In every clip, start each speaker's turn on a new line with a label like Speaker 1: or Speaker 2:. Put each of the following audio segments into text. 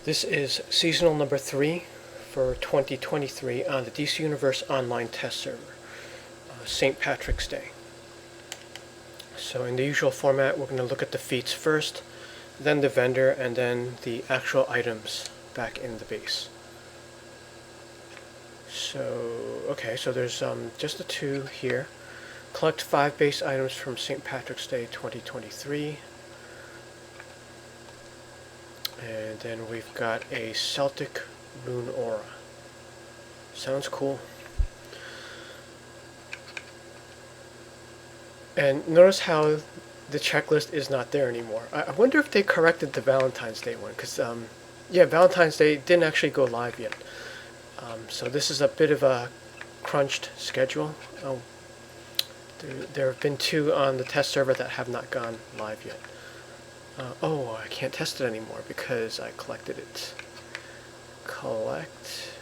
Speaker 1: This is seasonal number 3 for 2023 on the DC Universe online test server, St. Patrick's Day. So in the usual format, we're going to look at the feats first, then the vendor, and then the actual items back in the base. So, okay, so there's just the two here. Collect 5 base items from St. Patrick's Day 2023. And then we've got a Celtic Rune Aura. Sounds cool. And notice how the checklist is not there anymore. I wonder if they corrected the Valentine's Day one, because yeah, Valentine's Day didn't actually go live yet. So this is a bit of a crunched schedule. Oh, there have been 2 on the test server that have not gone live yet. Oh, I can't test it anymore because I collected it. Collect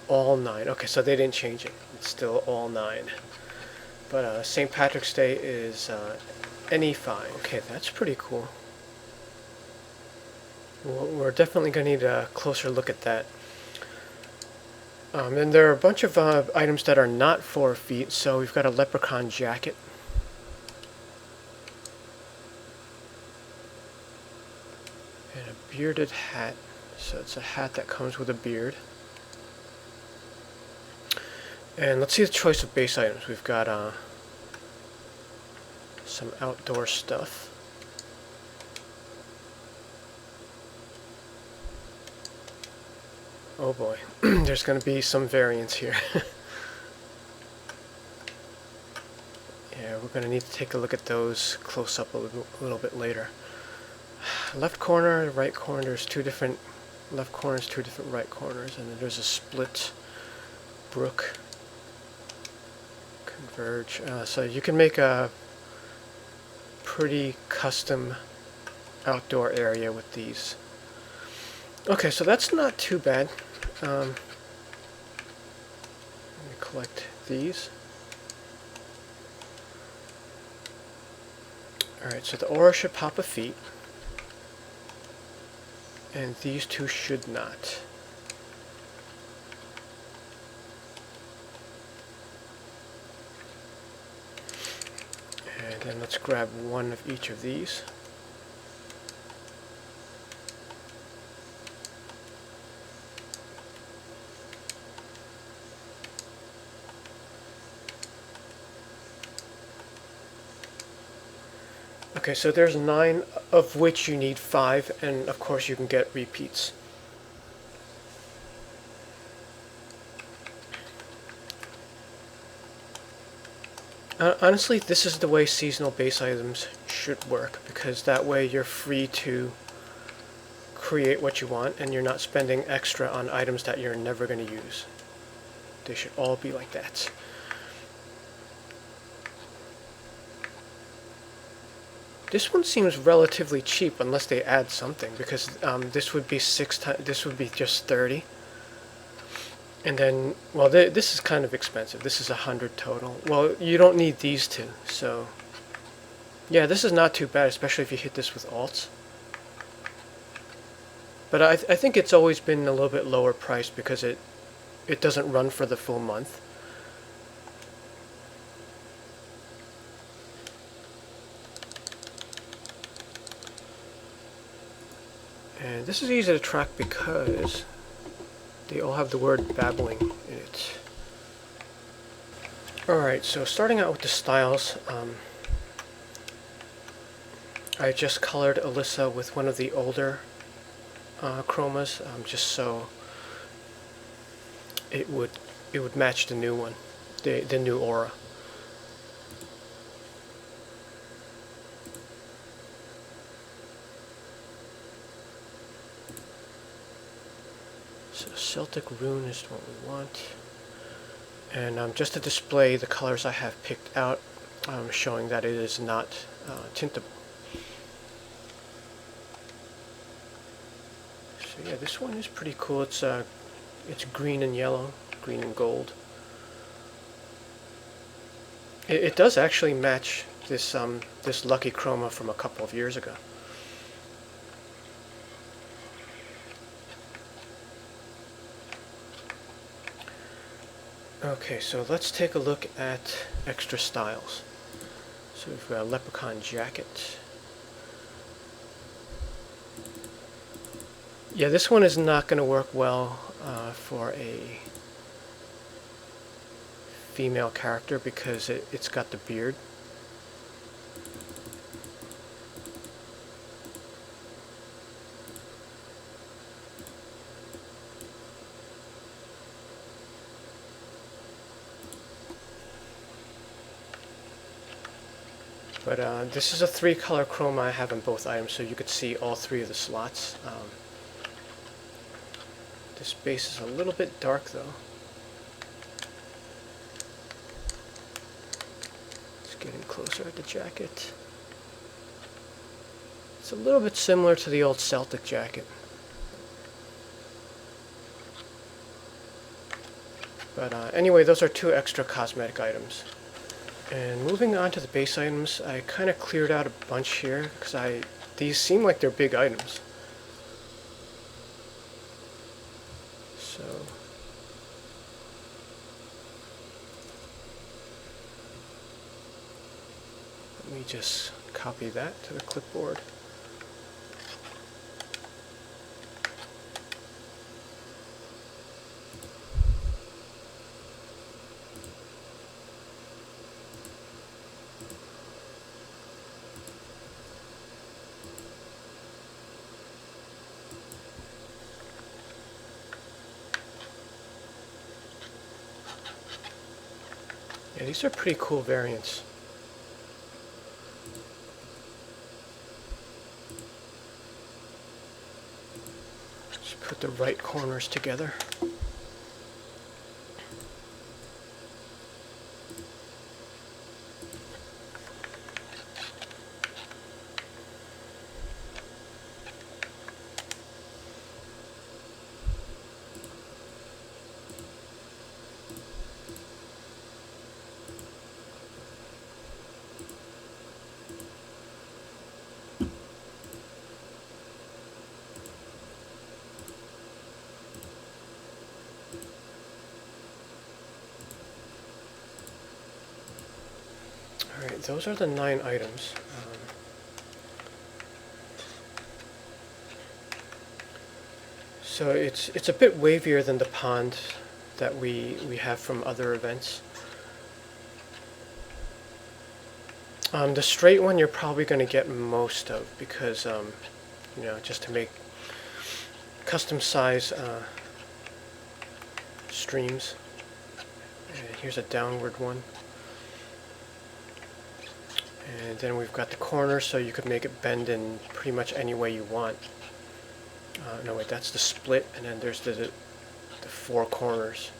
Speaker 1: all 9. Okay, so they didn't change it. It's still all 9. But St. Patrick's Day is any 5. Okay, that's pretty cool. We're definitely going to need a closer look at that. And there are a bunch of items that are not for feet. So we've got a leprechaun jacket. And a bearded hat. So it's a hat that comes with a beard. And let's see the choice of base items. We've got some outdoor stuff. Oh boy, there's going to be some variance here. Yeah, we're going to need to take a look at those close up a little bit later. Left corner, right corner, there's 2 different left corners, 2 different right corners, and then there's a split brook. Converge. So you can make a pretty custom outdoor area with these. Okay, so that's not too bad. Let me collect these. Alright, so the aura should pop a feat. And these 2 should not. And then let's grab 1 of each of these. Okay, so there's 9, of which you need 5, and of course you can get repeats. Honestly, this is the way seasonal base items should work, because that way you're free to create what you want, and you're not spending extra on items that you're never going to use. They should all be like that. This one seems relatively cheap unless they add something, because this would be 6 times. This would be just 30. And then, well, this is kind of expensive. This is 100 total. Well, you don't need these 2, so yeah, this is not too bad, especially if you hit this with alts. But I think it's always been a little bit lower priced because it doesn't run for the full month. And this is easy to track because they all have the word babbling in it. Alright, so starting out with the styles, I just colored Alyssa with one of the older chromas, just so it would match the new one, the new aura. So Celtic Rune is what we want. And just to display the colors I have picked out, showing that it is not tintable. So yeah, this one is pretty cool. It's green and yellow, green and gold. It does actually match this this Lucky Chroma from a couple of years ago. Okay, so let's take a look at extra styles. So we've got a leprechaun jacket. Yeah, this one is not going to work well for a female character because it's got the beard. But this is a 3-color chroma I have in both items, so you could see all 3 of the slots. This base is a little bit dark though. Let's get in closer at the jacket. It's a little bit similar to the old Celtic jacket. But anyway, those are 2 extra cosmetic items. And moving on to the base items, I kind of cleared out a bunch here because these seem like they're big items. So let me just copy that to the clipboard. Yeah, these are pretty cool variants. Just put the right corners together. Alright, those are the 9 items. So it's a bit wavier than the pond that we have from other events. The straight one you're probably going to get most of because, you know, just to make custom size streams. And here's a downward one. And then we've got the corner, so you could make it bend in pretty much any way you want. No, wait, that's the split, and then there's the 4 corners.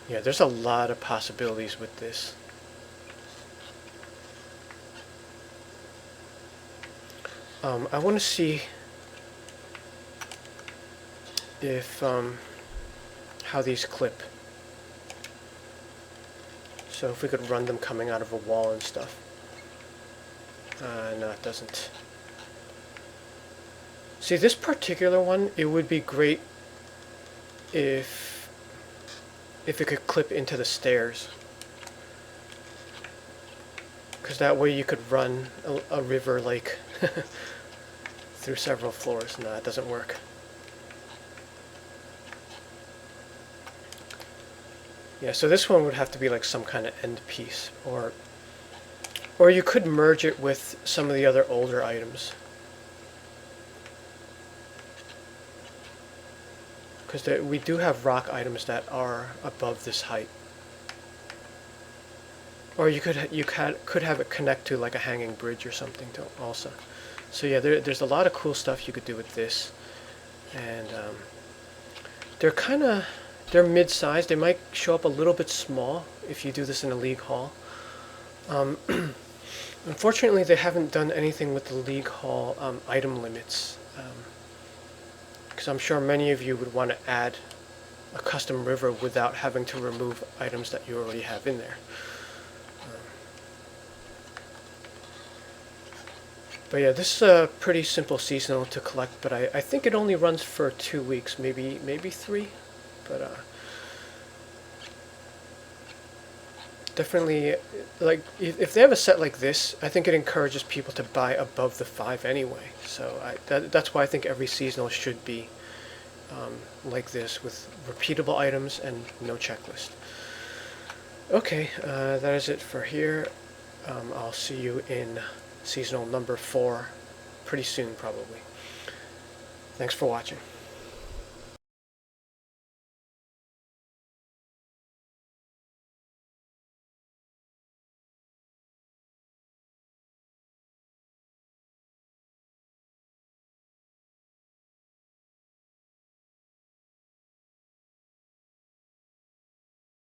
Speaker 1: Yeah, there's a lot of possibilities with this. I want to see if how these clip. So if we could run them coming out of a wall and stuff. No, it doesn't. See, this particular one, it would be great if it could clip into the stairs. Because that way you could run a river like through several floors. No, it doesn't work. Yeah, so this one would have to be like some kind of end piece, or you could merge it with some of the other older items. Because we do have rock items that are above this height. Or you could have it connect to like a hanging bridge or something too, also. So yeah, there's a lot of cool stuff you could do with this, and they're mid-sized. They might show up a little bit small if you do this in a League Hall. Unfortunately, they haven't done anything with the League Hall item limits, because I'm sure many of you would want to add a custom river without having to remove items that you already have in there. But yeah, this is a pretty simple seasonal to collect, but I think it only runs for 2 weeks, maybe 3. But definitely, like, if they have a set like this, I think it encourages people to buy above the 5 anyway. So that's why I think every seasonal should be like this, with repeatable items and no checklist. Okay, that is it for here. I'll see you in seasonal number 4 pretty soon, probably. Thanks for watching.